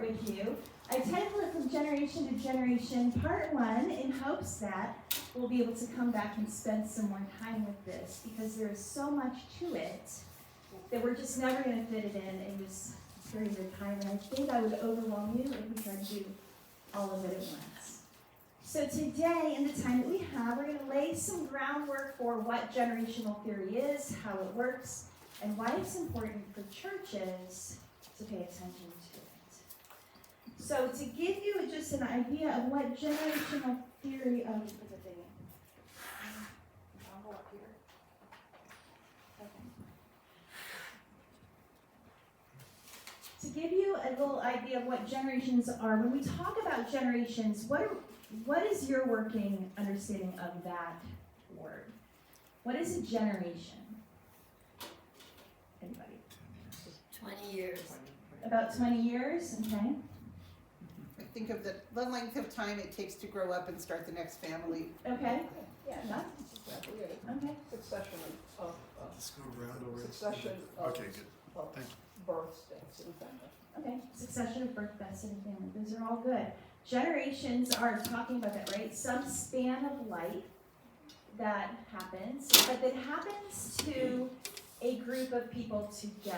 with you. I titled it From Generation to Generation, Part 1, in hopes that we'll be able to come back and spend some more time with this, because there is so much to it that we're just never going to fit it in just during the time, and I think I would overwhelm you if we tried to do all of it at once. So today, in the time that we have, we're going to lay some groundwork for what generational theory is, how it works, and why it's important for churches to pay attention to it. So to give you just an idea of what generational theory of I'll go up here. Okay. To give you a little idea of what generations are, when we talk about generations, what is your working understanding of that word? What is a generation? Anybody? 20 years. About 20 years, okay. I think of the length of time it takes to grow up and start the next family. Okay, yeah, okay. Succession of Let's go around over it. succession of, Okay, good. of Thank you. births, deaths, and family. Okay, succession of birth, deaths, and family. Those are all good. Generations are talking about that, right? Some span of life that happens, but that happens to a group of people together,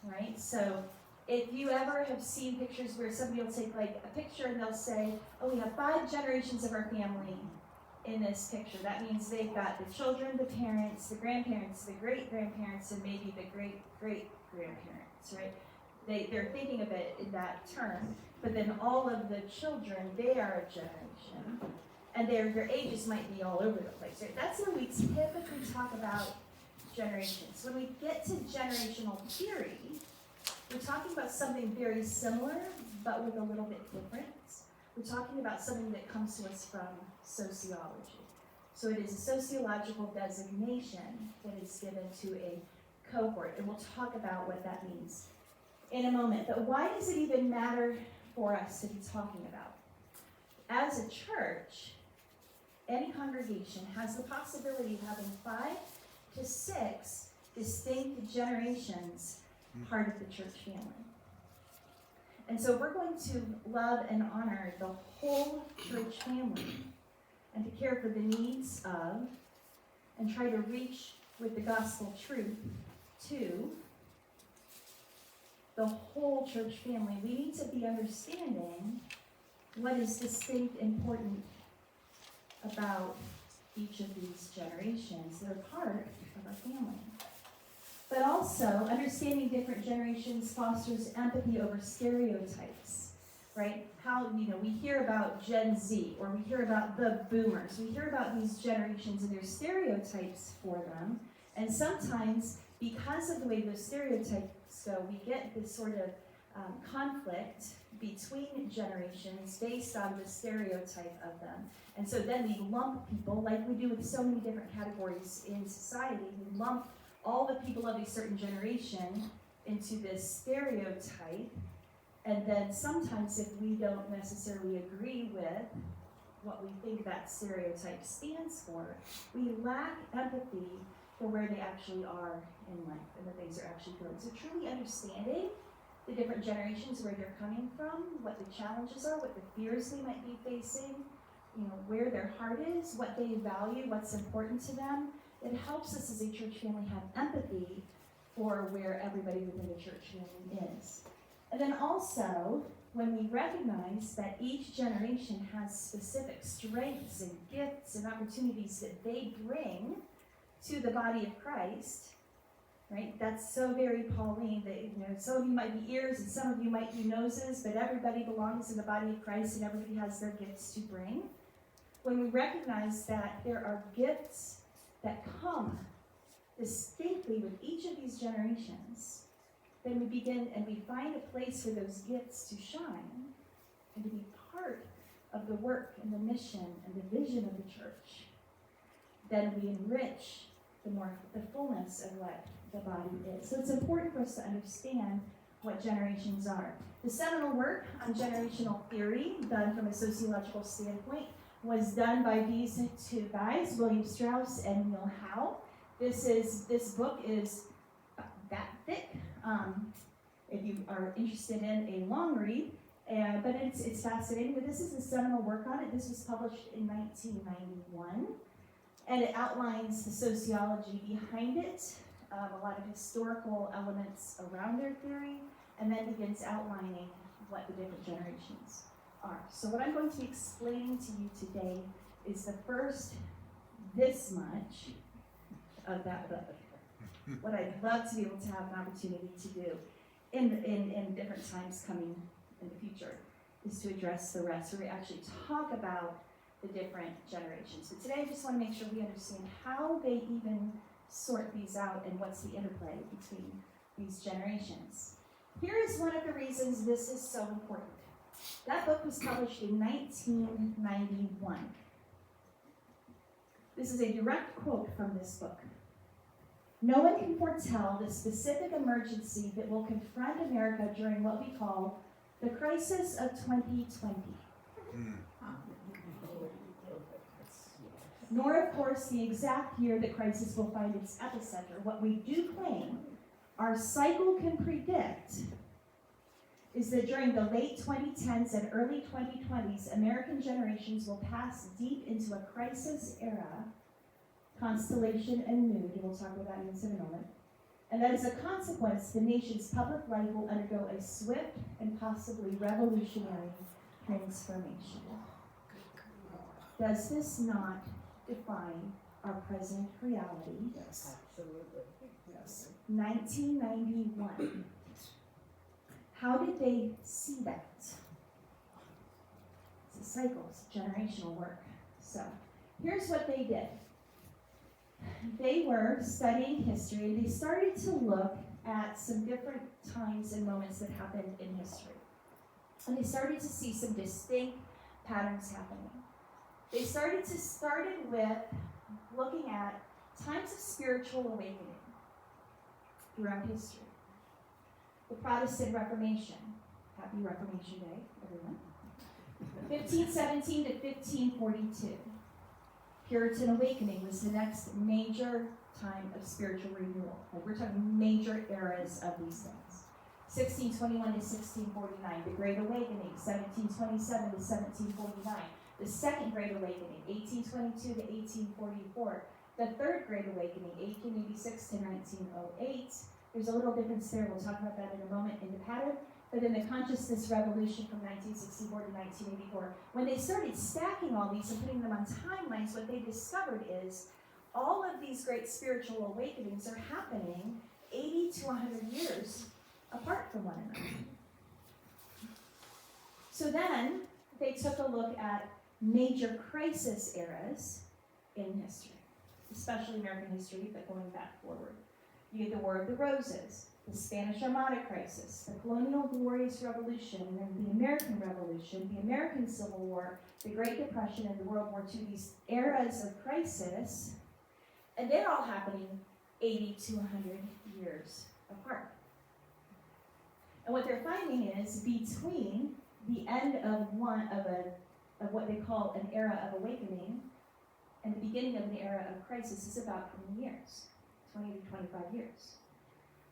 right? So if you ever have seen pictures where somebody will take like a picture and they'll say, oh, we have 5 generations of our family in this picture. That means they've got the children, the parents, the grandparents, the great-grandparents, and maybe the great-great-grandparents, right? They're thinking of it in that term, but then all of the children, they are a generation, and their ages might be all over the place, right? That's when we typically talk about generations. When we get to generational theory, we're talking about something very similar, but with a little bit different. We're talking about something that comes to us from sociology. So it is a sociological designation that is given to a cohort, and we'll talk about what that means in a moment. But why does it even matter for us to be talking about? As a church, any congregation has the possibility of having 5 to 6 distinct generations part of the church family. And so we're going to love and honor the whole church family and to care for the needs of and try to reach with the gospel truth to the whole church family. We need to be understanding what is distinct, important about each of these generations that are part of our family. But also, understanding different generations fosters empathy over stereotypes, right? How, we hear about Gen Z, or we hear about the boomers. We hear about these generations and there's stereotypes for them. And sometimes, because of the way those stereotypes go, we get this sort of conflict between generations based on the stereotype of them. And so then we lump people, like we do with so many different categories in society, we lump all the people of a certain generation into this stereotype, and then sometimes if we don't necessarily agree with what we think that stereotype stands for, we lack empathy for where they actually are in life and the things they're actually doing. So truly understanding the different generations, where they're coming from, what the challenges are, what the fears they might be facing, where their heart is, what they value, what's important to them. It helps us as a church family have empathy for where everybody within the church family is. And then also, when we recognize that each generation has specific strengths and gifts and opportunities that they bring to the body of Christ, right? That's so very Pauline that, some of you might be ears and some of you might be noses, but everybody belongs in the body of Christ and everybody has their gifts to bring. When we recognize that there are gifts that come distinctly with each of these generations, then we begin and we find a place for those gifts to shine and to be part of the work and the mission and the vision of the church. Then we enrich the fullness of what the body is. So it's important for us to understand what generations are. The seminal work on generational theory, done from a sociological standpoint, was done by these 2 guys, William Strauss and Neil Howe. This book is that thick. If you are interested in a long read, But it's fascinating. But this is a seminal work on it. This was published in 1991. And it outlines the sociology behind it, a lot of historical elements around their theory, and then begins outlining what the different generations are. So what I'm going to be explaining to you today is the first this much of that book. What I'd love to be able to have an opportunity to do in different times coming in the future is to address the rest, where we actually talk about the different generations. But today I just want to make sure we understand how they even sort these out and what's the interplay between these generations. Here is one of the reasons this is so important. That book was published in 1991. This is a direct quote from this book. No one can foretell the specific emergency that will confront America during what we call the crisis of 2020. Nor, of course, the exact year the crisis will find its epicenter. What we do claim our cycle can predict is that during the late 2010s and early 2020s, American generations will pass deep into a crisis era, constellation and mood, and we'll talk about that in just a moment. And that as a consequence, the nation's public life will undergo a swift and possibly revolutionary transformation. Does this not define our present reality? Yes. Absolutely. Yes. 1991. How did they see that? It's a cycle, it's generational work. So here's what they did. They were studying history, and they started to look at some different times and moments that happened in history. And they started to see some distinct patterns happening. They started with looking at times of spiritual awakening throughout history. The Protestant Reformation. Happy Reformation Day, everyone. 1517 to 1542. Puritan Awakening was the next major time of spiritual renewal. Like we're talking major eras of these things. 1621 to 1649, the Great Awakening, 1727 to 1749. The Second Great Awakening, 1822 to 1844. The Third Great Awakening, 1886 to 1908. There's a little difference there, we'll talk about that in a moment in the pattern. But then the Consciousness Revolution from 1964 to 1984. When they started stacking all these and putting them on timelines, what they discovered is all of these great spiritual awakenings are happening 80 to 100 years apart from one another. So then they took a look at major crisis eras in history, especially American history, but going back forward. You get the War of the Roses, the Spanish Armada crisis, the Colonial Glorious Revolution, and then the American Revolution, the American Civil War, the Great Depression, and the World War II, these eras of crisis, and they're all happening 80 to 100 years apart. And what they're finding is between the end of what they call an era of awakening and the beginning of an era of crisis is about 20 years, 20 to 25 years.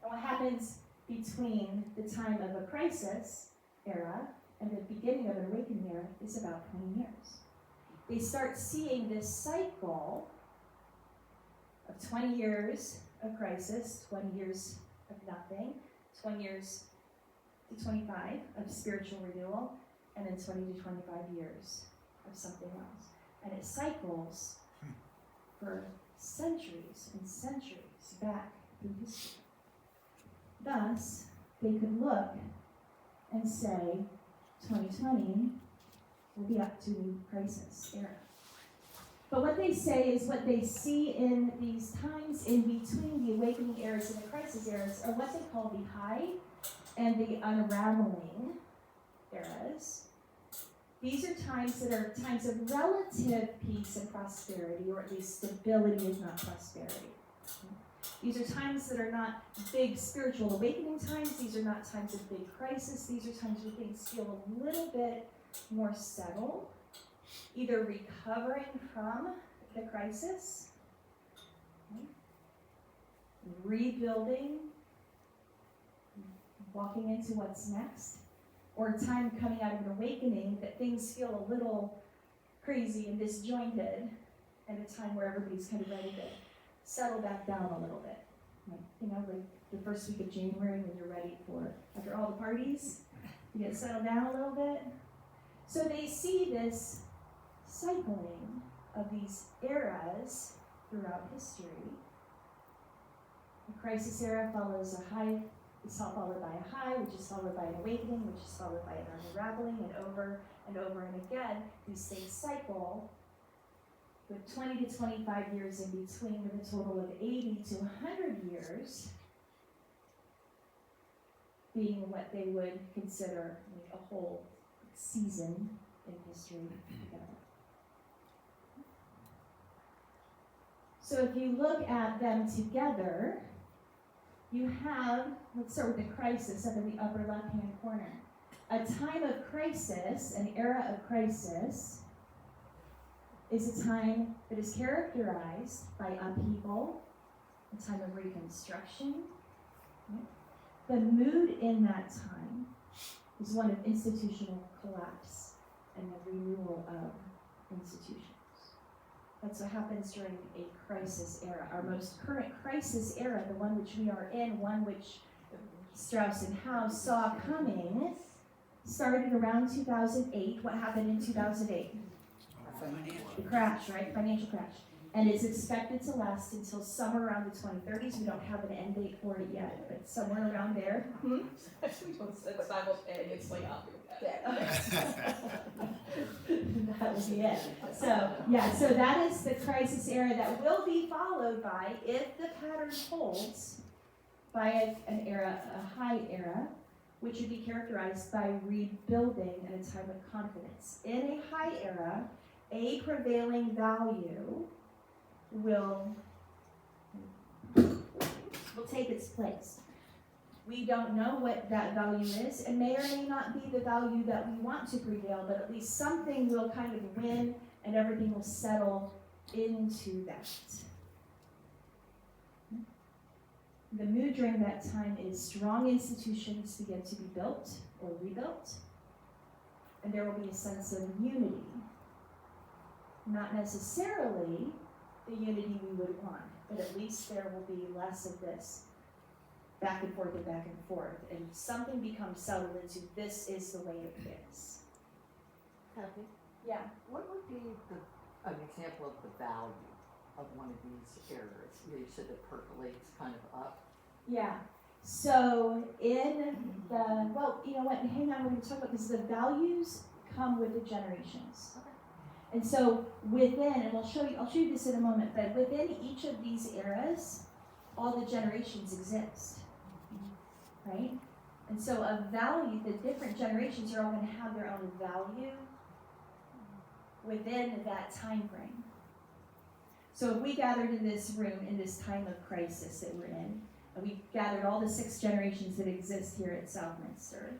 And what happens between the time of a crisis era and the beginning of an awakening era is about 20 years. They start seeing this cycle of 20 years of crisis, 20 years of nothing, 20 years to 25 of spiritual renewal, and then 20 to 25 years of something else. And it cycles for centuries and centuries back through history. Thus, they could look and say, 2020 will be up to the crisis era. But what they say is what they see in these times in between the awakening eras and the crisis eras are what they call the high and the unraveling eras. These are times that are times of relative peace and prosperity, or at least stability if not prosperity. These are times that are not big spiritual awakening times. These are not times of big crisis. These are times where things feel a little bit more settled, either recovering from the crisis, rebuilding, walking into what's next, or a time coming out of an awakening that things feel a little crazy and disjointed, and a time where everybody's kind of ready to settle back down a little bit. Like, you know, like the first week of January when you're ready for, after all the parties, you get settled down a little bit. So they see this cycling of these eras throughout history. The crisis era follows a high, is followed by a high, which is followed by an awakening, which is followed by an unraveling, and over and over and again, these things cycle with 20 to 25 years in between, with a total of 80 to 100 years being what they would consider like a whole season in history together. So if you look at them together, you have, let's start with the crisis up in the upper left-hand corner. A time of crisis, an era of crisis, is a time that is characterized by upheaval, a time of reconstruction. Right? The mood in that time is one of institutional collapse and the renewal of institutions. That's what happens during a crisis era. Our most current crisis era, the one which we are in, one which Strauss and House saw coming, started around 2008. What happened in 2008? The crash, right? Financial crash. And it's expected to last until somewhere around the 2030s. We don't have an end date for it yet, but somewhere around there. We don't say simultaneously, I'll do that. That would be it. So, yeah, so that is the crisis era that will be followed by, if the pattern holds, by an era, a high era, which would be characterized by rebuilding and a time of confidence. In a high era, a prevailing value will take its place. We don't know what that value is. It may or may not be the value that we want to prevail, but at least something will kind of win and everything will settle into that. The mood during that time is strong institutions begin to be built or rebuilt, and there will be a sense of unity. Not necessarily the unity we would want, but at least there will be less of this back and forth, and something becomes settled into this is the way it is. Cathie, Yeah. what would be an example of the value of one of these areas? You said it percolates kind of up. Yeah. So in the, well, you know what, hang on, we're going to talk about this. The values come with the generations. Okay. And so within, and I'll show you this in a moment, but within each of these eras, all the generations exist. Right? And so a value, the different generations are all going to have their own value within that time frame. So if we gathered in this room in this time of crisis that we're in, and we gathered all the 6 generations that exist here at Southminster,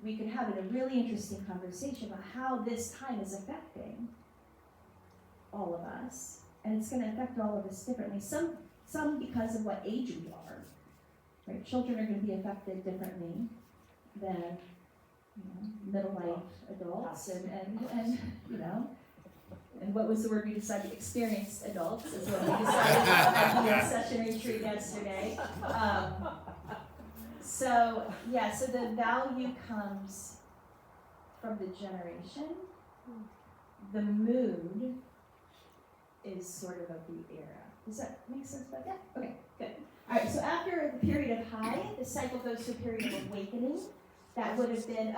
we could have a really interesting conversation about how this time is affecting all of us, and it's going to affect all of us differently. Some because of what age we are. Right? Children are going to be affected differently than middle-life adults, and you know. And what was the word we decided? Experienced adults is what we decided at the session retreat yesterday. So the value comes from the generation. The mood is sort of the era. Does that make sense about that? Okay, good. All right, so after the period of high, the cycle goes to a period of awakening. That would have been,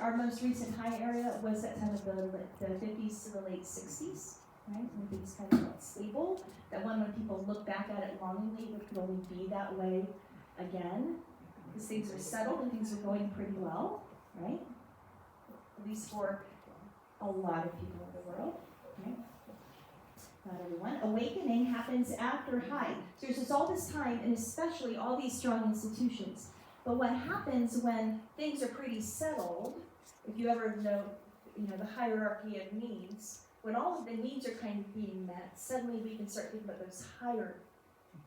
our most recent high area was that time of the 50s to the late 60s, right? When things kind of felt stable. That one, when people look back at it longingly, it could only be that way again. Because things were settled and things were going pretty well, right? At least for a lot of people in the world, right? Not everyone. Awakening happens after high. So there's just all this time, and especially all these strong institutions. But what happens when things are pretty settled, if you ever know, the hierarchy of needs, when all of the needs are kind of being met, suddenly we can start thinking about those higher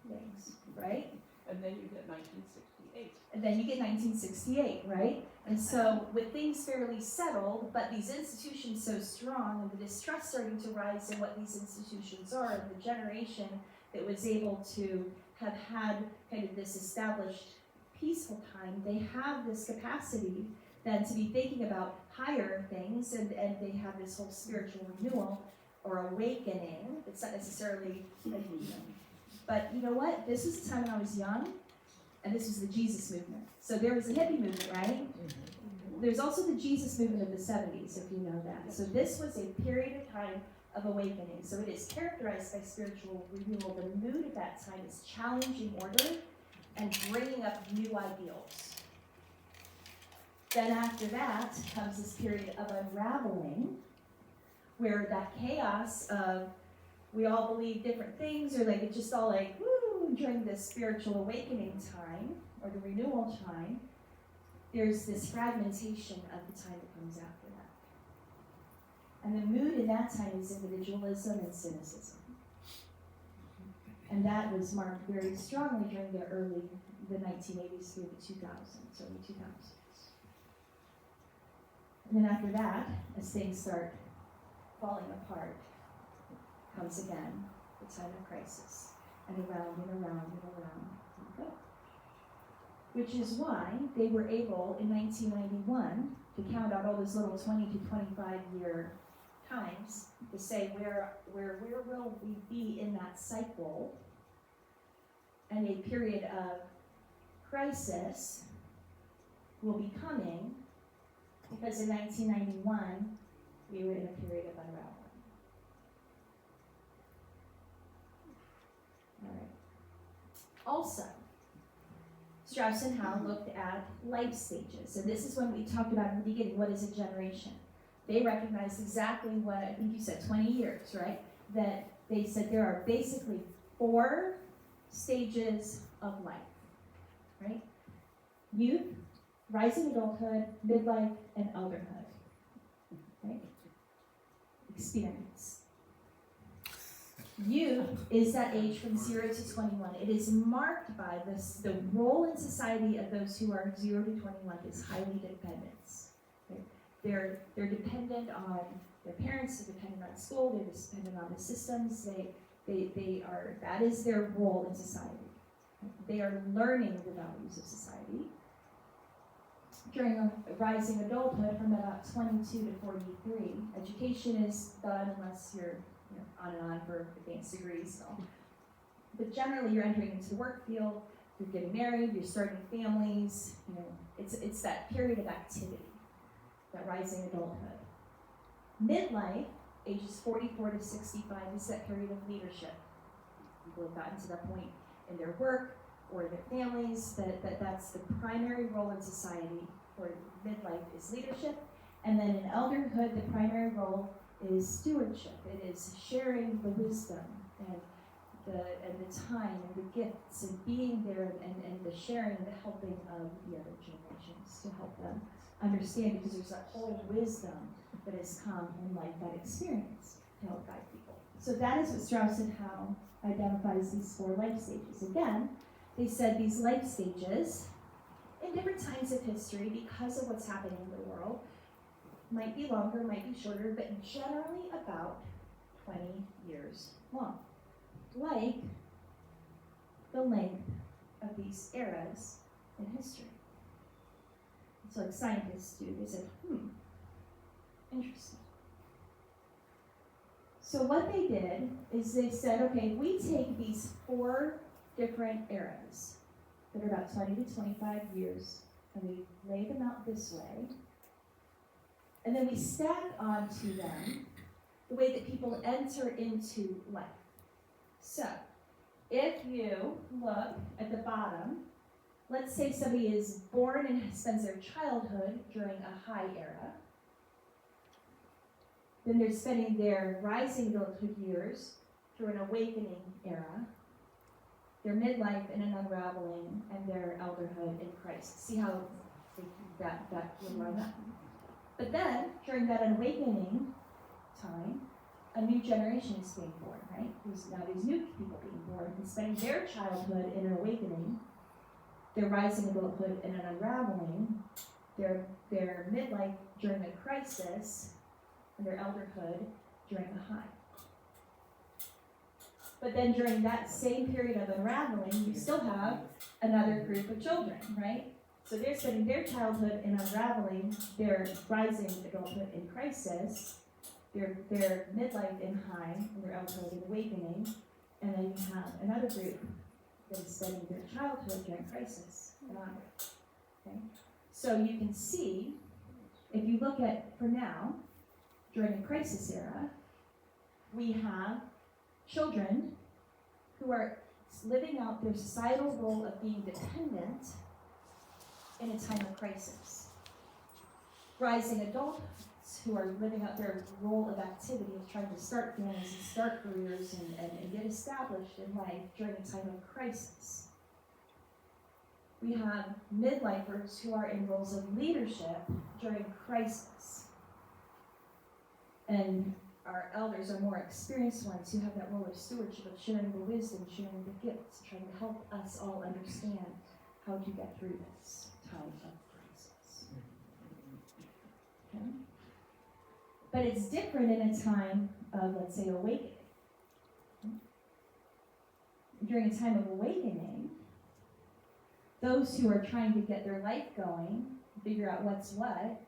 things, right? And then you get 1968. And then you get 1968, right? And so with things fairly settled, but these institutions so strong and the distrust starting to rise in what these institutions are, and the generation that was able to have had kind of this established peaceful time, they have this capacity then to be thinking about higher things, and they have this whole spiritual renewal or awakening. It's not necessarily, but you know what? This was the time when I was young, and this was the Jesus movement. So there was the hippie movement, right? There's also the Jesus movement of the 70s, if you know that. So this was a period of time of awakening. So it is characterized by spiritual renewal. The mood at that time is challenging order and bringing up new ideals. Then after that comes this period of unraveling, where that chaos of we all believe different things, or like it's just all like, woo, during this spiritual awakening time, or the renewal time, there's this fragmentation of the time that comes after that. And the mood in that time is individualism and cynicism. And that was marked very strongly during the 1980s through the 2000s, early 2000s. And then after that, as things start falling apart, comes again the time of crisis, and around and around and around we go. Which is why they were able, in 1991, to count out all those little 20 to 25 year times to say where will we be in that cycle, and a period of crisis will be coming, because in 1991 we were in a period of unraveling. All right. Also, Strauss and Howe looked at life stages, and this is when we talked about in the beginning, what is a generation? They recognized exactly what, I think you said 20 years, right? That they said there are basically 4 stages of life, right? Youth, rising adulthood, midlife, and elderhood, right? Experience. Youth is that age from 0 to 21. It is marked by this, the role in society of those who are 0 to 21 is highly dependence. Okay? They're dependent on their parents, they're dependent on school, they're dependent on the systems, they are, that is their role in society. They are learning the values of society. During a rising adulthood, from about 22 to 43, education is done unless you're on and on for advanced degrees. So. But generally, you're entering into the work field, you're getting married, you're starting families. It's that period of activity, that rising adulthood. Midlife, ages 44 to 65, is that period of leadership. People have gotten to that point in their work or their families that's the primary role in society. For midlife is leadership, and then in elderhood, the primary role is stewardship. It is sharing the wisdom and the time and the gifts and being there and the sharing and the helping of the other generations to help them understand, because there's that whole wisdom that has come in life, that experience to help guide people. So that is what Strauss and Howe identifies these 4 life stages. Again, they said these life stages in different times of history, because of what's happening in the world, might be longer, might be shorter, but generally about 20 years long. Like the length of these eras in history. It's like scientists do. They said, interesting. So what they did is they said, okay, we take these 4 different eras that are about 20 to 25 years, and we lay them out this way, and then we stack onto them the way that people enter into life. So, if you look at the bottom, let's say somebody is born and spends their childhood during a high era, then they're spending their rising adulthood years through an awakening era, their midlife in an unraveling, and their elderhood in Christ. See how that would line up. But then, during that awakening time, a new generation is being born, right? There's now these new people being born and spending their childhood in an awakening, their rising adulthood in an unraveling, their midlife during a crisis, and their elderhood during a high. But then during that same period of unraveling, you still have another group of children, right? So they're spending their childhood in unraveling, their rising adulthood in crisis, their midlife in high, and their elderhood in awakening, and then you have another group that is spending their childhood during crisis and onward. Okay? So you can see, if you look at, for now, during a crisis era, we have children who are living out their societal role of being dependent in a time of crisis. Rising adults who are living out their role of activity of trying to start families and start careers and get established in life during a time of crisis. We have midlifers who are in roles of leadership during crisis. And our elders are more experienced ones who have that role of stewardship, of sharing the wisdom, sharing the gifts, trying to help us all understand how to get through this time of crisis. Okay? But it's different in a time of, let's say, awakening. During a time of awakening, those who are trying to get their life going, figure out what's what,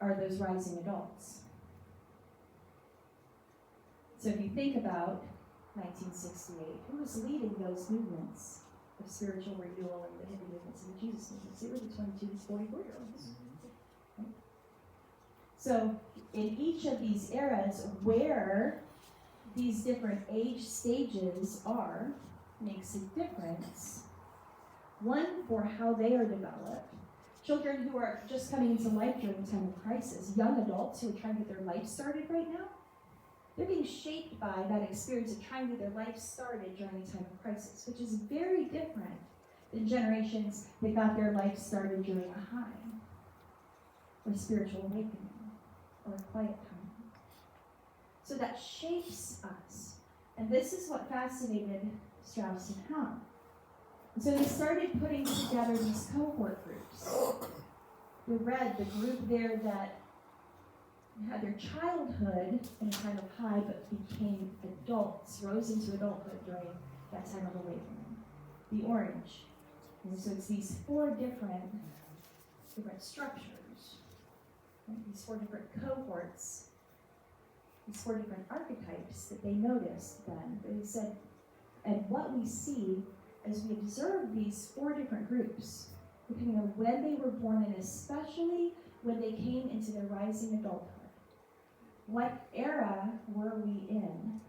are those rising adults. So if you think about 1968, who was leading those movements of spiritual renewal and the hippie movements and the Jesus movements? It were the 22 to 44-year-olds. Right? So in each of these eras, where these different age stages are, makes a difference. One, for how they are developed. Children who are just coming into life during a time of crisis, young adults who are trying to get their life started right now, they're being shaped by that experience of trying to get their life started during a time of crisis, which is very different than generations that got their life started during a high, or spiritual awakening, or a quiet time. So that shapes us. And this is what fascinated Strauss and Howe. And so they started putting together these cohort groups. The red, the group there that had their childhood in a time of high but became adults, rose into adulthood during that time of awakening. The orange. And so it's these four different structures, right? These four different cohorts, these four different archetypes that they noticed then. They said, and what we see as we observe these four different groups, depending on when they were born and especially when they came into their rising adulthood, what era were we in?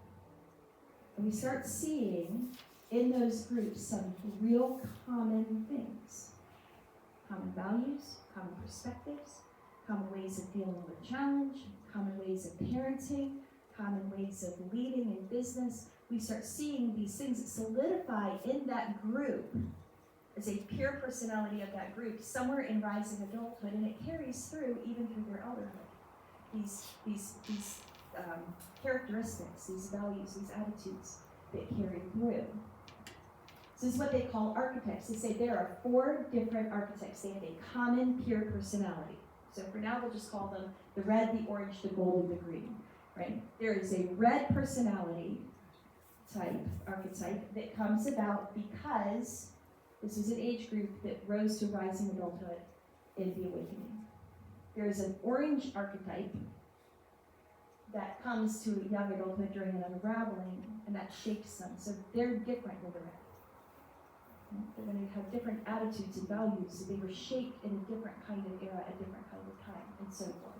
And we start seeing in those groups some real common things. Common values, common perspectives, common ways of dealing with challenge, common ways of parenting, common ways of leading in business. We start seeing these things that solidify in that group as a pure personality of that group somewhere in rising adulthood, and it carries through even through their elderhood. These characteristics, these values, these attitudes that carry through. This is what they call archetypes. They say there are four different archetypes. They have a common pure personality. So for now, we'll just call them the red, the orange, the gold, and the green. Right? There is a red personality type, archetype, that comes about because this is an age group that rose to rising adulthood in the awakening. There is an orange archetype that comes to young adulthood during an unraveling, and that shapes them. So they're different than the red. They're going to have different attitudes and values. So they were shaped in a different kind of era, a different kind of time, and so forth.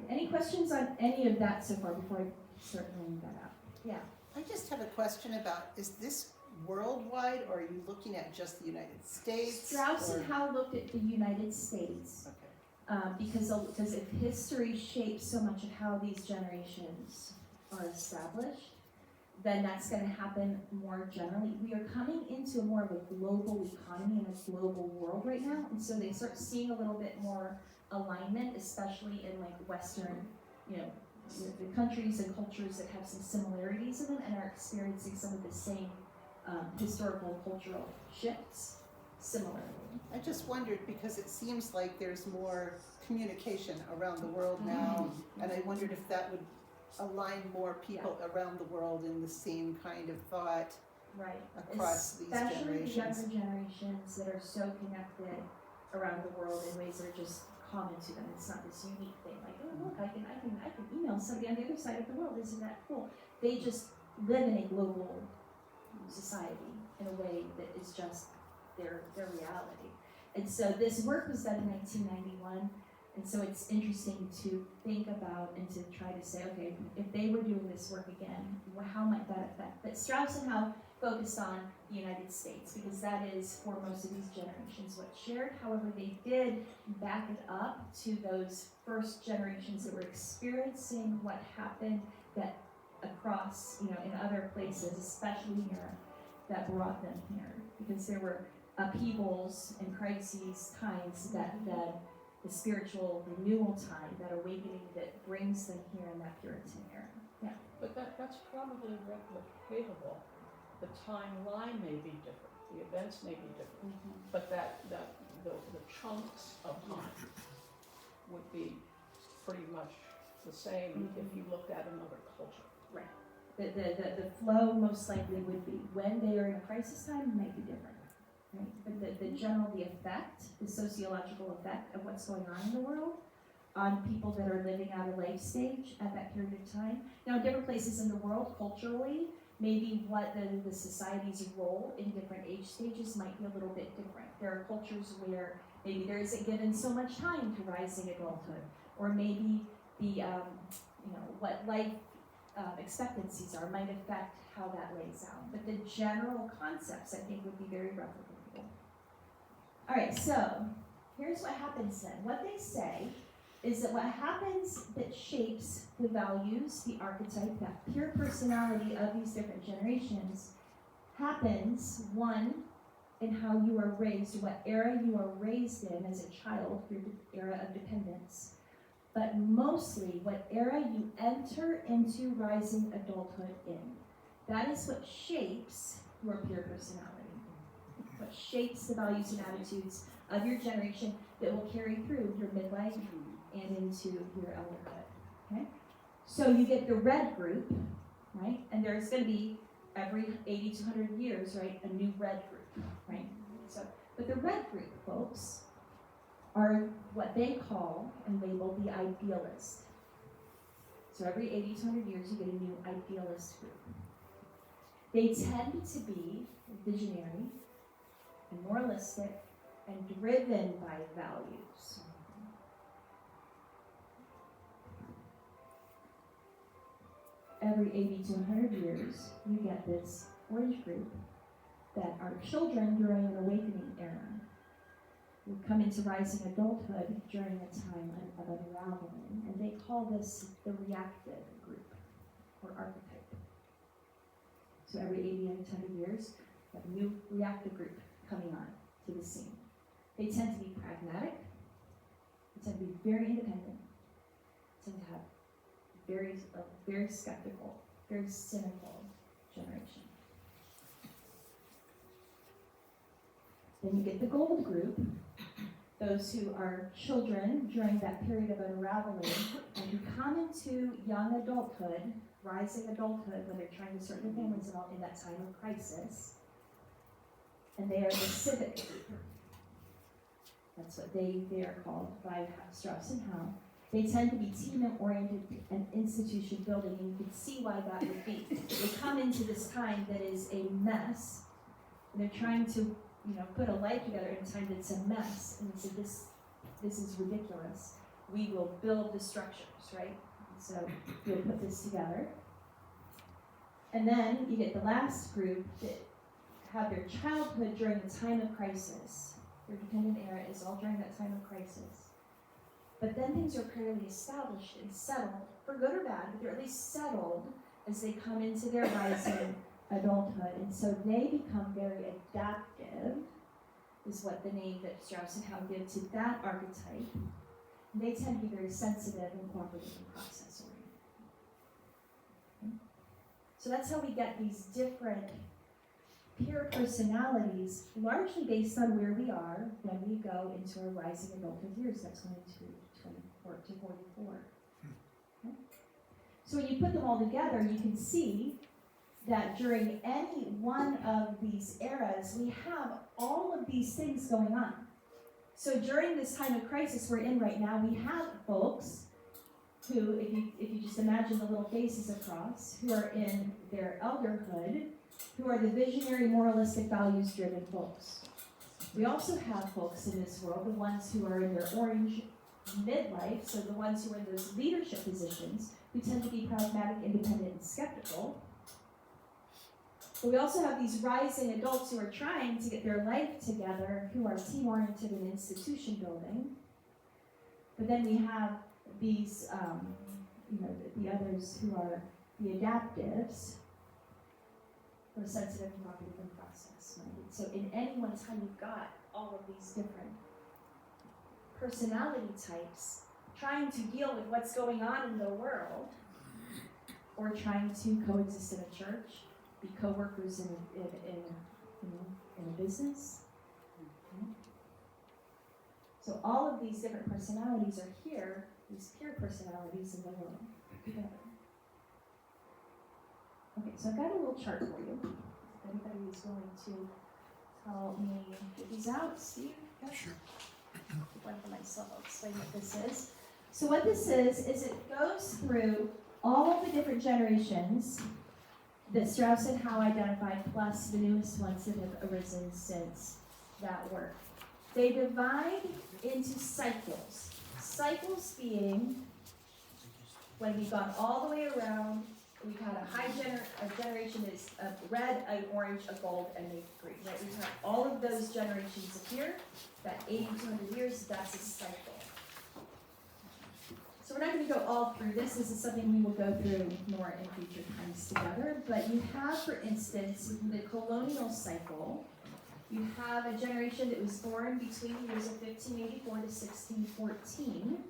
Any questions on any of that so far before I start laying that out? Yeah. I just have a question about, is this worldwide, or are you looking at just the United States? Strauss and Howe looked at the United States because if history shapes so much of how these generations are established, then that's going to happen more generally. We are coming into more of a global economy and a global world right now, and so they start seeing a little bit more alignment, especially in like Western, the countries and cultures that have some similarities in them and are experiencing some of the same historical cultural shifts. similarly. I just wondered because it seems like there's more communication around the world now, and I wondered if that would align more people around the world in the same kind of thought Right. across these Especially the generations. younger generations that are so connected around the world in ways that are just common to them. It's not this unique thing like, oh look, I can email somebody on the other side of the world. Isn't that cool? They just live in a global society in a way that is just their reality. And so this work was done in 1991, and so it's interesting to think about and to try to say, okay, if they were doing this work again, how might that affect? But Strauss and Howe focused on the United States because that is, for most of these generations, what's shared. However, they did back it up to those first generations that were experiencing what happened that across, in other places, especially in Europe, that brought them here. Because there were upheavals and crises, times that the spiritual renewal time, that awakening that brings them here in that Puritan era. Yeah. But that's probably replicatable. The timeline may be different, the events may be different, but the chunks of time would be pretty much the same if you looked at another culture. Right. The flow most likely would be when they are in a crisis time might be different. Right? But the general, the effect, the sociological effect of what's going on in the world on people that are living out a life stage at that period of time. Now, in different places in the world, culturally, maybe what the society's role in different age stages might be a little bit different. There are cultures where maybe there isn't given so much time to rising adulthood, or maybe the what life expectancies are might affect how that lays out. But the general concepts, I think, would be very replicable. All right, so here's what happens then. What they say is that what happens that shapes the values, the archetype, that pure personality of these different generations happens, one, in how you are raised, what era you are raised in as a child, your era of dependence, but mostly what era you enter into rising adulthood in. That is what shapes your pure personality, what shapes the values and attitudes of your generation that will carry through your midlife and into your elderhood, okay? So you get the red group, right? And there's going to be every 80 to 100 years, right, a new red group, right? So, but the red group, folks, are what they call and label the idealist. So every 80 to 100 years, you get a new idealist group. They tend to be visionary and moralistic and driven by values. Every 80 to 100 years, you get this orange group that are children during an awakening era. You come into rising adulthood during a time of unraveling, and they call this the reactive group or archetype. So every 80 to 100 years, you have a new reactive group coming on to the scene. They tend to be pragmatic, they tend to be very independent, tend to have very skeptical, very cynical generation. Then you get the gold group, those who are children during that period of unraveling and who come into young adulthood, rising adulthood, when they're trying to start their families and all in that time of crisis. And they are the civic group. That's what they are called by Strauss and Howe. They tend to be team-oriented and institution building, and you can see why that would be. They come into this time that is a mess, and they're trying to, put a life together in a time that's a mess, and they say, this is ridiculous. We will build the structures, right? So you'll put this together. And then you get the last group that have their childhood during the time of crisis. Their dependent era is all during that time of crisis. But then things are clearly established and settled, for good or bad, but they're at least settled as they come into their rising adulthood. And so they become very adaptive, is what the name that Strauss and Howe give to that archetype. And they tend to be very sensitive and cooperative and process oriented. Okay? So that's how we get these different peer personalities, largely based on where we are when we go into our rising adulthood years, that's 22, 24 to 44. Okay? So when you put them all together, you can see that during any one of these eras, we have all of these things going on. So during this time of crisis we're in right now, we have folks who, if you just imagine the little faces across, who are in their elderhood, who are the visionary, moralistic, values-driven folks. We also have folks in this world, the ones who are in their orange midlife, so the ones who are in those leadership positions, who tend to be pragmatic, independent, and skeptical. But we also have these rising adults who are trying to get their life together, who are team-oriented and institution building. But then we have these, the others who are the adaptives, who are sensitive, cooperative, and process-minded. So in any one time, you've got all of these different personality types trying to deal with what's going on in the world, or trying to coexist in a church, be co-workers in a business. Okay. So all of these different personalities are here, these peer personalities in the world together. Okay, so I've got a little chart for you. If anybody is willing to help me get these out, Steve? Yes? Sure. One for myself, I'll explain what this is. So what this is it goes through all of the different generations that Strauss and Howe identified, plus the newest ones that have arisen since that work. They divide into cycles. Cycles being when we've gone all the way around, we've had a generation that's a red, an orange, a gold, and a green. Right? We've had all of those generations appear. That 80 to 100 years, that's a cycle. So we're not going to go all through this. This is something we will go through more in future times together. But you have, for instance, the colonial cycle. You have a generation that was born between the years of 1584 to 1614,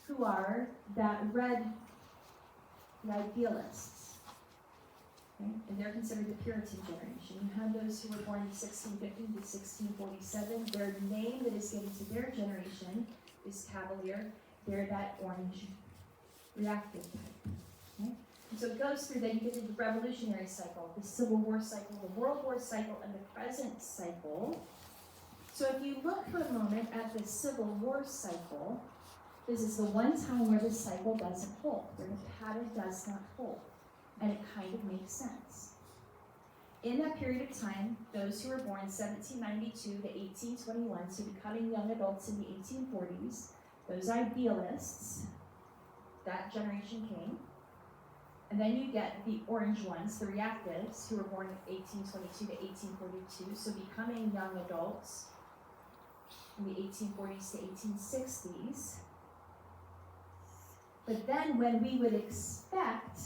who are that red, the idealists. Okay? And they're considered the Puritan generation. You have those who were born in 1650 to 1647. Their name that is given to their generation is Cavalier. They're that orange reactive type. Okay? And so it goes through, then you get into the revolutionary cycle, the Civil War cycle, the World War cycle, and the present cycle. So if you look for a moment at the Civil War cycle, this is the one time where the cycle doesn't hold, where the pattern does not hold. And it kind of makes sense. In that period of time, those who were born 1792 to 1821, so becoming young adults in the 1840s, those idealists, that generation came. And then you get the orange ones, the reactives, who were born in 1822 to 1842, so becoming young adults in the 1840s to 1860s. But then when we would expect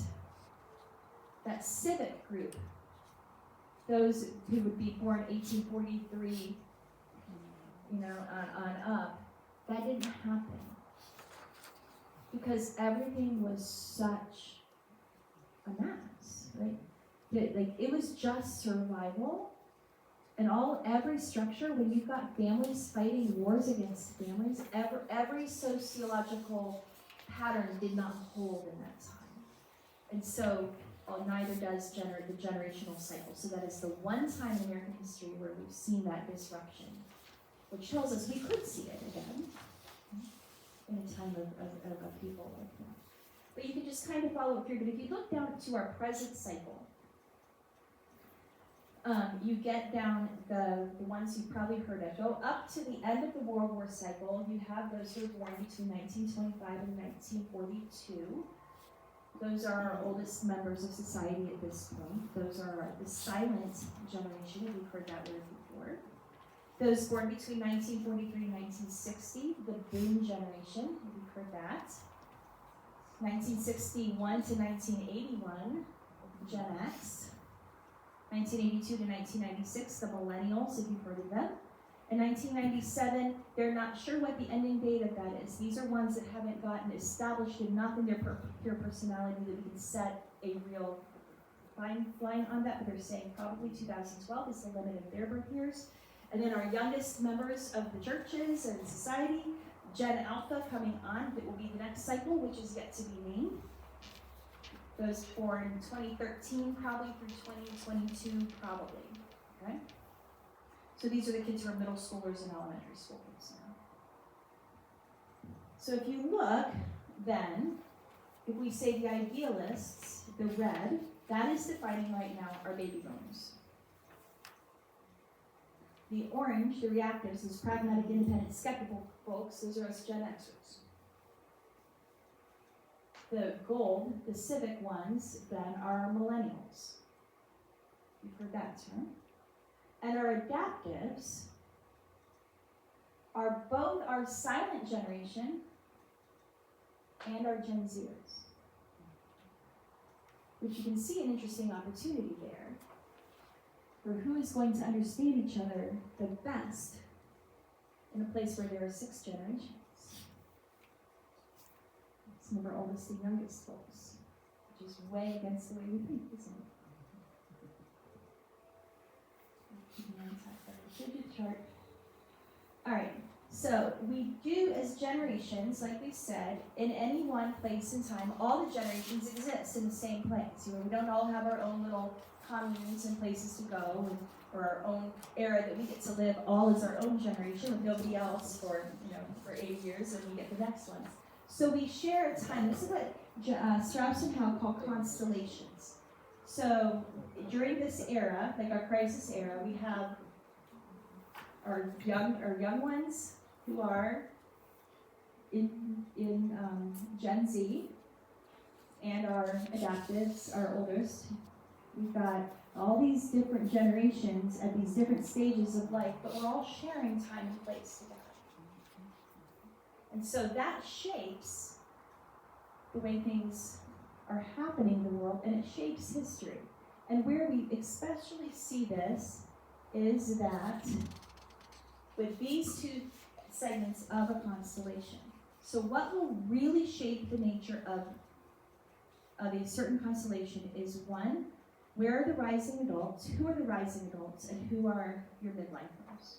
that civic group, those who would be born 1843, on up, that didn't happen. Because everything was such a mess, right? It was just survival. And every structure, when you've got families fighting wars against families, every sociological pattern did not hold in that time. And so, neither does the generational cycle. So that is the one time in American history where we've seen that disruption, which tells us we could see it again in a time of people like that. But you can just kind of follow it through. But if you look down to our present cycle, you get down the ones you've probably heard of. Go up to the end of the World War cycle. You have those who were born between 1925 and 1942. Those are our oldest members of society at this point. Those are the silent generation. We've heard that word before. Those born between 1943 and 1960, the boom generation. We've heard that. 1961 to 1981, Gen X. 1982 to 1996, the millennials, if you've heard of them. In 1997, they're not sure what the ending date of that is. These are ones that haven't gotten established enough in their pure personality that we can set a real flying on that, but they're saying probably 2012 is the limit of their birth years. And then our youngest members of the churches and society, Gen Alpha coming on, that will be the next cycle, which is yet to be named. Those born 2013 probably through 2022 probably, okay? So these are the kids who are middle schoolers and elementary school kids now. So if you look, then, if we say the idealists, the red, that is defining right now our baby boomers. The orange, the reactives, those pragmatic, independent, skeptical folks, those are us Gen Xers. The gold, the civic ones, then are our millennials. You've heard that term. And our adaptives are both our silent generation and our Gen Zers. Which you can see an interesting opportunity there for who is going to understand each other the best in a place where there are 6 generations. Some of our oldest and youngest folks, which is way against the way we think, isn't it? Digit chart. All right, so we do as generations, like we said, in any one place and time, all the generations exist in the same place. We don't all have our own little communes and places to go, or our own era that we get to live all as our own generation with nobody else for 8 years, and we get the next ones. So we share a time. This is what Strauss and Howe call constellations. So during this era, like our crisis era, we have our young ones who are in Gen Z, and our adaptives, our oldest. We've got all these different generations at these different stages of life, but we're all sharing time and place together. And so that shapes the way things are happening in the world, and it shapes history. And where we especially see this is that with these 2 segments of a constellation. So what will really shape the nature of a certain constellation is, 1, where are the rising adults, who are the rising adults, and who are your midlifers?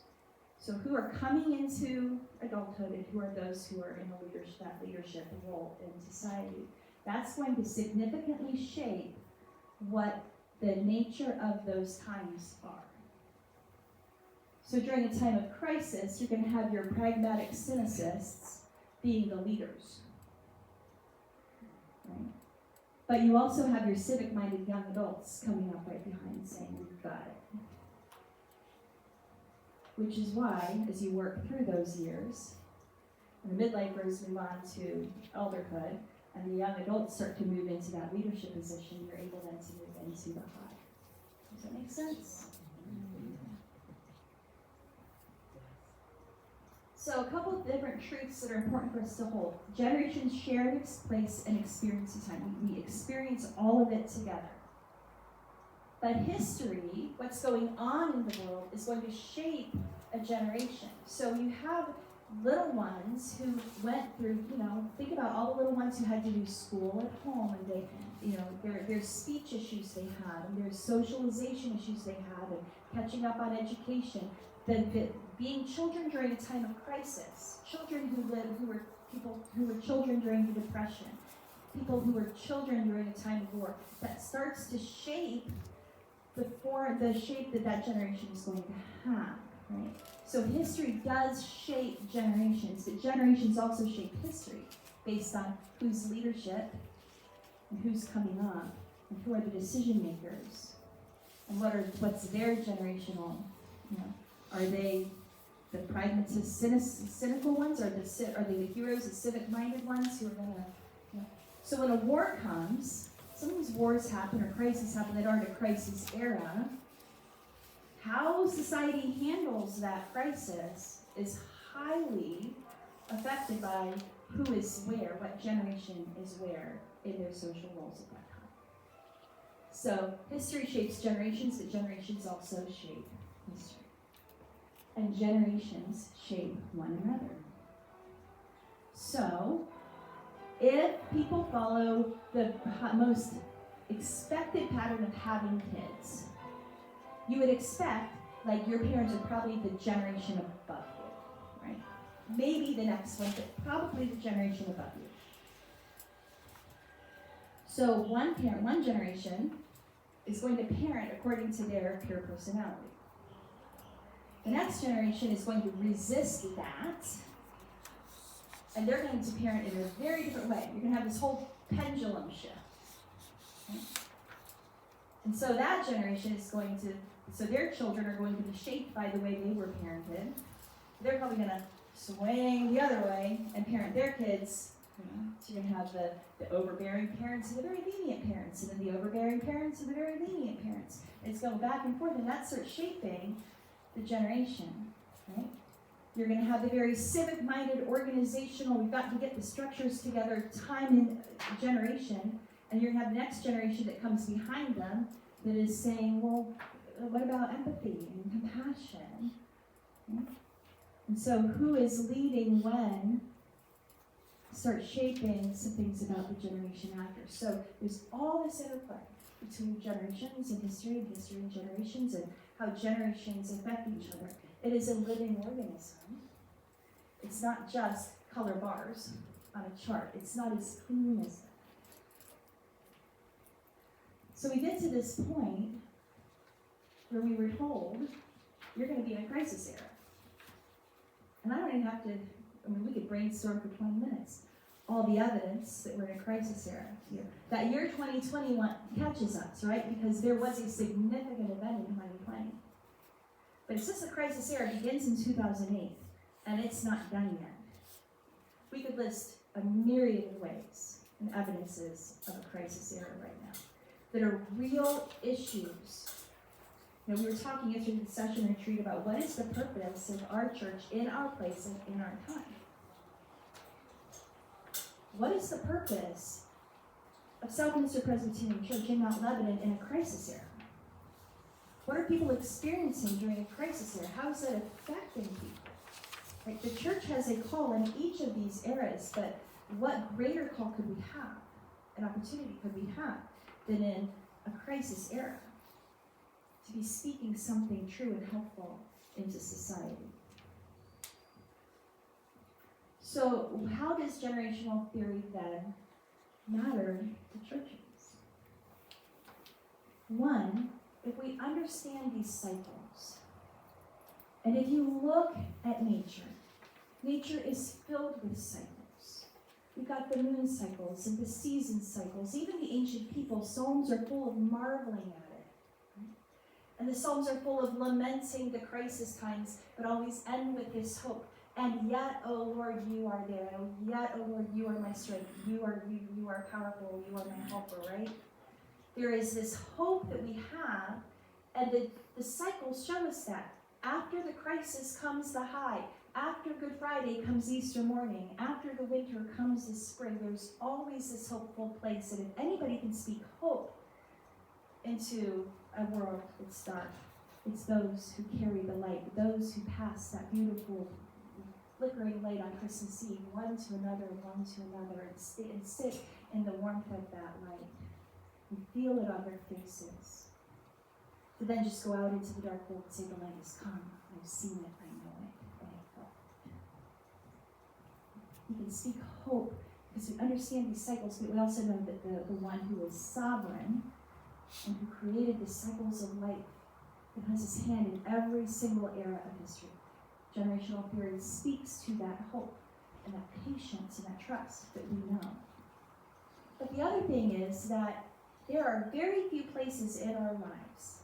So who are coming into adulthood, and who are those who are in that leadership role in society? That's going to significantly shape what the nature of those times are. So during a time of crisis, you're going to have your pragmatic cynicists being the leaders. Right? But you also have your civic-minded young adults coming up right behind saying, we've got it. Which is why, as you work through those years, and the midlifers move on to elderhood, and the young adults start to move into that leadership position, you're able then to move into the high. Does that make sense? So a couple of different truths that are important for us to hold. Generations share its place and experience in time. We experience all of it together. But history, what's going on in the world, is going to shape a generation. So you have little ones who went through, think about all the little ones who had to do school at home, and they, there's speech issues they had, and there's socialization issues they had, and catching up on education. Being children during a time of crisis, children who were children during the Depression, people who were children during a time of war, that starts to shape the shape that generation is going to have, right? So history does shape generations, but generations also shape history based on whose leadership and who's coming up, and who are the decision makers, and what's their generational, are they the pragmatist, cynical ones, or are they the heroes, the civic-minded ones who are going to, So when a war comes, some of these wars happen or crises happen that aren't a crisis era, how society handles that crisis is highly affected by who is where, what generation is where in their social roles at that time. So history shapes generations, but generations also shape history. And generations shape one another. So, if people follow the most expected pattern of having kids, you would expect, like, your parents are probably the generation above you, right? Maybe the next one, but probably the generation above you. So one generation is going to parent according to their pure personality. The next generation is going to resist that, and they're going to parent in a very different way. You're going to have this whole pendulum shift. Okay? And so that generation is going to, so their children are going to be shaped by the way they were parented. They're probably going to swing the other way and parent their kids. So you're going to have the overbearing parents and the very lenient parents, and then the overbearing parents and the very lenient parents. It's going back and forth, and that starts shaping the generation, right? You're going to have the very civic-minded, organizational, we've got to get the structures together, time in generation, and you're going to have the next generation that comes behind them that is saying, well, what about empathy and compassion? Okay? And so who is leading when starts shaping some things about the generation after. So there's all this interplay between generations and history and generations, and how generations affect each other. It is a living organism. It's not just color bars on a chart. It's not as clean as that. So we get to this point where we were told, you're going to be in a crisis era. And I don't even have to, we could brainstorm for 20 minutes. All the evidence that we're in a crisis era here. That year 2021 catches us, right? Because there was a significant event in 2020. But it's just the crisis era begins in 2008, and it's not done yet. We could list a myriad of ways and evidences of a crisis era right now that are real issues. You know, we were talking yesterday at the session retreat about what is the purpose of our church in our place and in our time. What is the purpose of Southminster Presbyterian Church in Mount Lebanon in a crisis era? What are people experiencing during a crisis era? How is that affecting people? Right? The church has a call in each of these eras, but what greater call could we have, an opportunity could we have, than in a crisis era to be speaking something true and helpful into society? So how does generational theory then matter to churches? One, if we understand these cycles, and if you look at nature, nature is filled with cycles. We've got the moon cycles and the season cycles. Even the ancient people, Psalms are full of marveling at it. Right? And the Psalms are full of lamenting the crisis times, but always end with this hope. And yet, oh Lord, you are there. And yet, oh Lord, you are my strength. You are powerful. You are my helper, right? There is this hope that we have, and the cycles show us that. After the crisis comes the high. After Good Friday comes Easter morning. After the winter comes the spring. There's always this hopeful place. And if anybody can speak hope into a world that's dark, it's those who carry the light, those who pass that beautiful flickering light on Christmas Eve, one to another, and sit in the warmth of that light. And feel it on their faces. To then just go out into the dark world and say, the light has come. I've seen it, I know it, and I felt it. We can speak hope because we understand these cycles, but we also know that the one who is sovereign and who created the cycles of life and has his hand in every single era of history. Generational theory speaks to that hope and that patience and that trust that we know. But the other thing is that there are very few places in our lives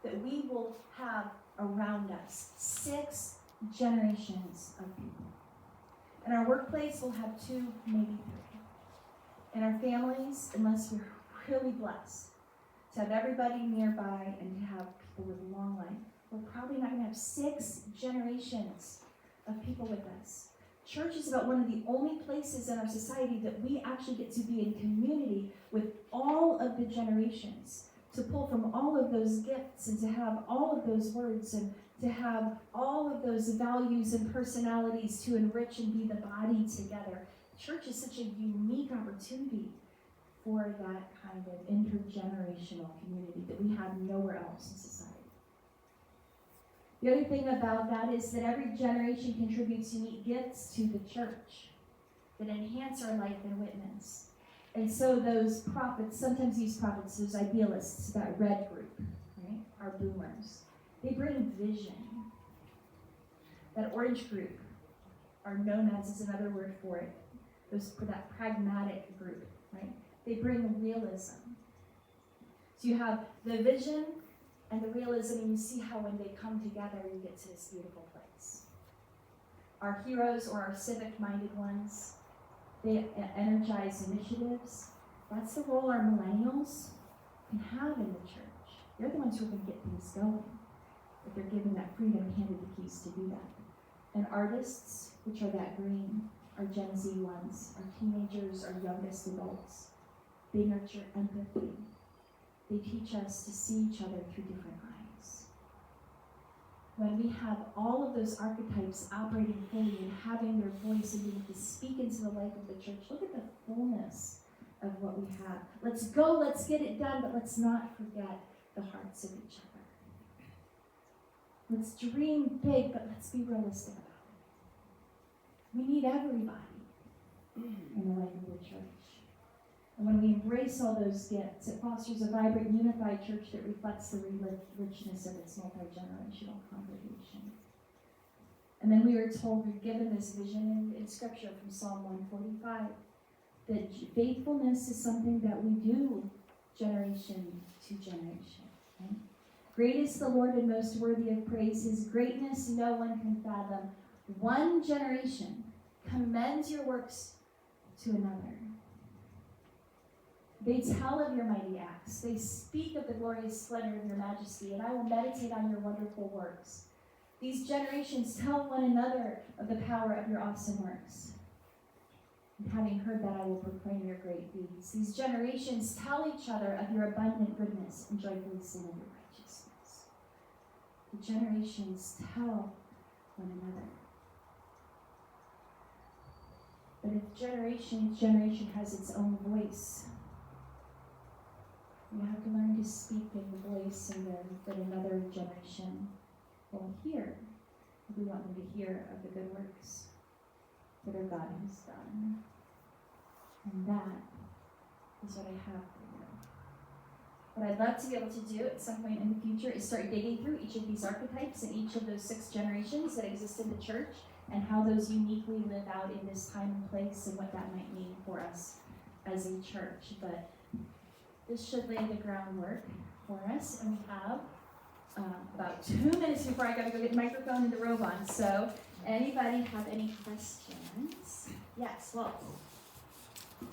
that we will have around us 6 generations of people. In our workplace, we'll have 2, maybe 3. In our families, unless we're really blessed to have everybody nearby and to have people with a long life, we're probably not going to have 6 generations of people with us. Church is about one of the only places in our society that we actually get to be in community with all of the generations, to pull from all of those gifts and to have all of those words and to have all of those values and personalities to enrich and be the body together. Church is such a unique opportunity for that kind of intergenerational community that we have nowhere else in society. The other thing about that is that every generation contributes unique gifts to the church that enhance our life and witness. And so those prophets, sometimes these prophets, those idealists, that red group, right, our boomers, they bring vision. That orange group are known as, is another word for it, for that pragmatic group, right? They bring realism. So you have the vision and the realism, and you see how when they come together, you get to this beautiful place. Our heroes, or our civic-minded ones, they energize initiatives. That's the role our millennials can have in the church. They're the ones who are going to get things going, if they're given that freedom and handed the keys to do that. And artists, which are that green, our Gen Z ones, our teenagers, our youngest adults, they nurture empathy. They teach us to see each other through different eyes. When we have all of those archetypes operating fully and having their voice and being able to speak into the life of the church, look at the fullness of what we have. Let's go, let's get it done, but let's not forget the hearts of each other. Let's dream big, but let's be realistic about it. We need everybody in the life of the church. And when we embrace all those gifts, it fosters a vibrant, unified church that reflects the richness of its multi-generational congregation. And then we are told, we're given this vision in Scripture from Psalm 145, that faithfulness is something that we do generation to generation. Right? Great is the Lord and most worthy of praise. His greatness no one can fathom. One generation commends your works to another. They tell of your mighty acts. They speak of the glorious splendor of your majesty, and I will meditate on your wonderful works. These generations tell one another of the power of your awesome works. And having heard that, I will proclaim your great deeds. These generations tell each other of your abundant goodness and joyfully sing of your righteousness. The generations tell one another. But if generation has its own voice, we have to learn to speak in the voice and that another generation will hear. We want them to hear of the good works that our God has done. And that is what I have for you. What I'd love to be able to do at some point in the future is start digging through each of these archetypes and each of those 6 generations that exist in the church and how those uniquely live out in this time and place and what that might mean for us as a church. But this should lay the groundwork for us, and we have about 2 minutes before I gotta go get the microphone and the robe on. So, anybody have any questions? Yes, well.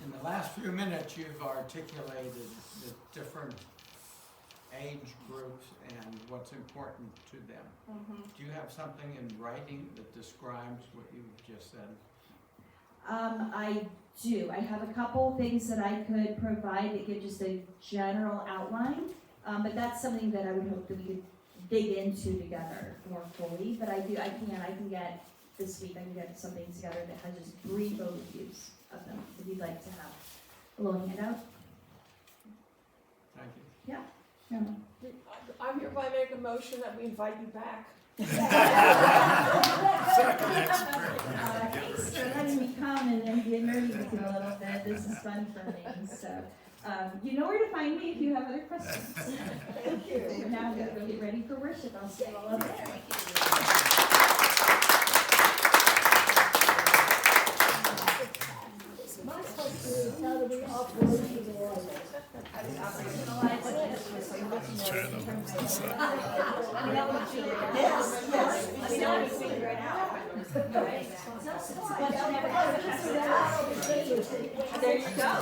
In the last few minutes, you've articulated the different age groups and what's important to them. Mm-hmm. Do you have something in writing that describes what you've just said? I do. I have a couple things that I could provide that give just a general outline, but that's something that I would hope that we could dig into together more fully. But I can get this week, I can get something together that has just brief overviews of them, if you'd like to have a little handout. Thank you. No. I hereby make a motion that we invite you back. Thanks for letting me come and get nerdy with you a little bit. This is fun for me. So, you know where to find me if you have other questions. Thank you. So now I'm going to go get ready for worship. I'll see you all up there. There you go.